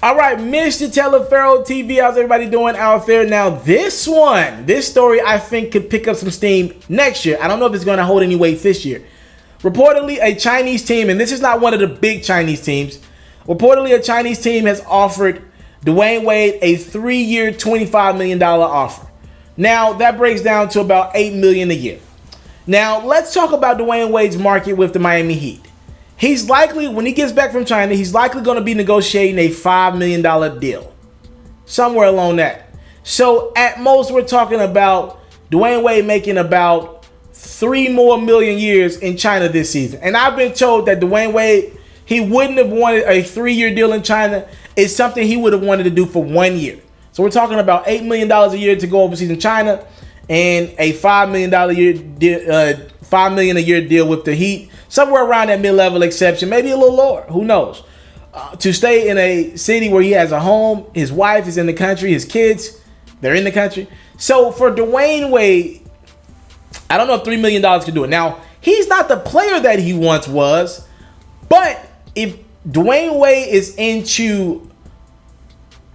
All right, Mr. TALIAFERRO'S TV, how's everybody doing out there? Now, this story, I think could pick up some steam next year. I don't know if it's going to hold any weight this year. Reportedly, a Chinese team, and this is not one of the big Chinese teams. Reportedly, a Chinese team has offered Dwyane Wade a 3-year, $25 million offer. Now, that breaks down to about $8 million a year. Now, let's talk about Dwyane Wade's market with the Miami Heat. He's likely, when he gets back from China, he's likely going to be negotiating a $5 million deal. Somewhere along that. So, at most, we're talking about Dwyane Wade making about $3 more years in China this season. And I've been told that Dwyane Wade, he wouldn't have wanted a 3-year deal in China. It's something he would have wanted to do for 1 year. So, we're talking about $8 million a year to go overseas in China and a $5 million a year deal with the Heat. Somewhere around that mid-level exception, maybe a little lower, who knows? To stay in a city where he has a home, his wife is in the country, his kids, they're in the country. So for Dwyane Wade, I don't know if $3 million can do it. Now, he's not the player that he once was, but if Dwyane Wade is into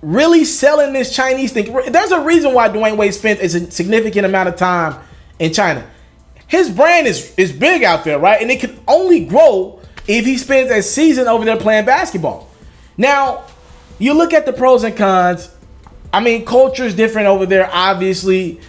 really selling this Chinese thing, there's a reason why Dwyane Wade spent a significant amount of time in China. His brand is big out there, right? And it can only grow if he spends a season over there playing basketball. Now, you look at the pros and cons. I mean, culture is different over there, obviously.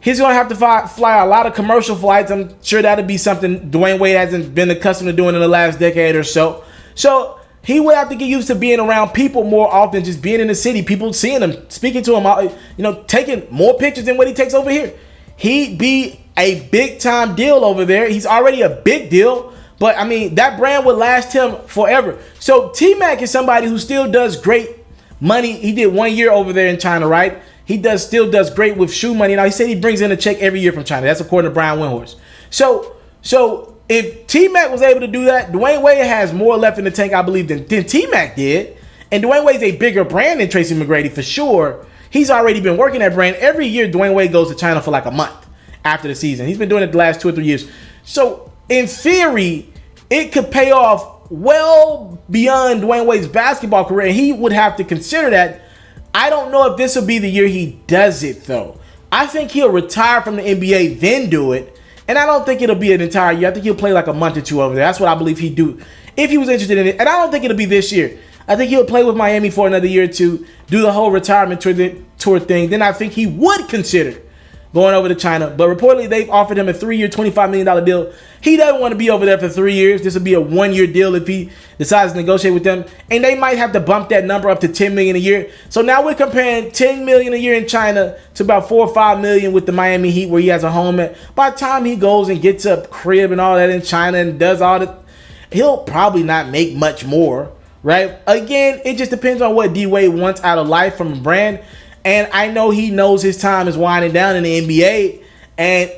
He's going to have to fly a lot of commercial flights. I'm sure that'll be something Dwyane Wade hasn't been accustomed to doing in the last decade or so. So he would have to get used to being around people more often, just being in the city, people seeing him, speaking to him, taking more pictures than what he takes over here. He'd be a big-time deal over there. He's already a big deal, but, I mean, that brand would last him forever. So T-Mac is somebody who still does great money. He did 1 year over there in China, right? He still does great with shoe money. Now, he said he brings in a check every year from China. That's according to Brian Windhorst. So if T-Mac was able to do that, Dwyane Wade has more left in the tank, I believe, than T-Mac did. And Dwyane Wade's a bigger brand than Tracy McGrady for sure. He's already been working that brand. Every year, Dwyane Wade goes to China for like a month after the season. He's been doing it the last 2 or 3 years. So, in theory, it could pay off well beyond Dwyane Wade's basketball career. And he would have to consider that. I don't know if this will be the year he does it, though. I think he'll retire from the NBA, then do it. And I don't think it'll be an entire year. I think he'll play like a month or two over there. That's what I believe he'd do if he was interested in it. And I don't think it'll be this year. I think he'll play with Miami for another year or two, do the whole retirement tour thing. Then I think he would consider going over to China. But reportedly, they've offered him a 3-year, $25 million deal. He doesn't want to be over there for 3 years. This will be a 1-year deal if he decides to negotiate with them. And they might have to bump that number up to $10 million a year. So now we're comparing $10 million a year in China to about $4 or $5 million with the Miami Heat, where he has a home at. By the time he goes and gets a crib and all that in China and does all that, he'll probably not make much more. Right? Again, it just depends on what D-Wade wants out of life from a brand. And I know he knows his time is winding down in the NBA. And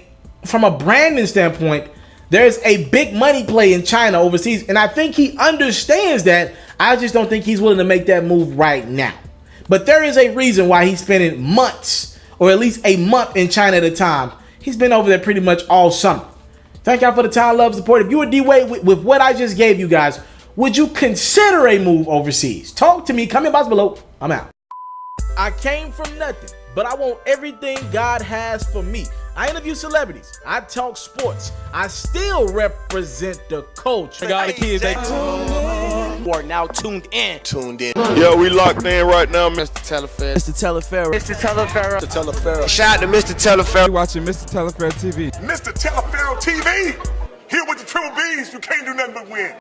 from a branding standpoint, there's a big money play in China overseas. And I think he understands that. I just don't think he's willing to make that move right now. But there is a reason why he's spending months, or at least a month in China at a time. He's been over there pretty much all summer. Thank y'all for the time, love, support. If you were D-Wade with what I just gave you guys, would you consider a move overseas? Talk to me. Comment box below. I'm out. I came from nothing, but I want everything God has for me. I interview celebrities. I talk sports. I still represent the culture. I got the kids. They are now tuned in. Yo, we locked in right now, Mr. TALIAFERRO'S. Mr. TALIAFERRO'S. Mr. TALIAFERRO'S. Mr. TALIAFERRO'S. Shout out to Mr. TALIAFERRO'S. You're watching Mr. TALIAFERRO'S TV. Mr. TALIAFERRO'S TV. Here with the triple B's, you can't do nothing but win.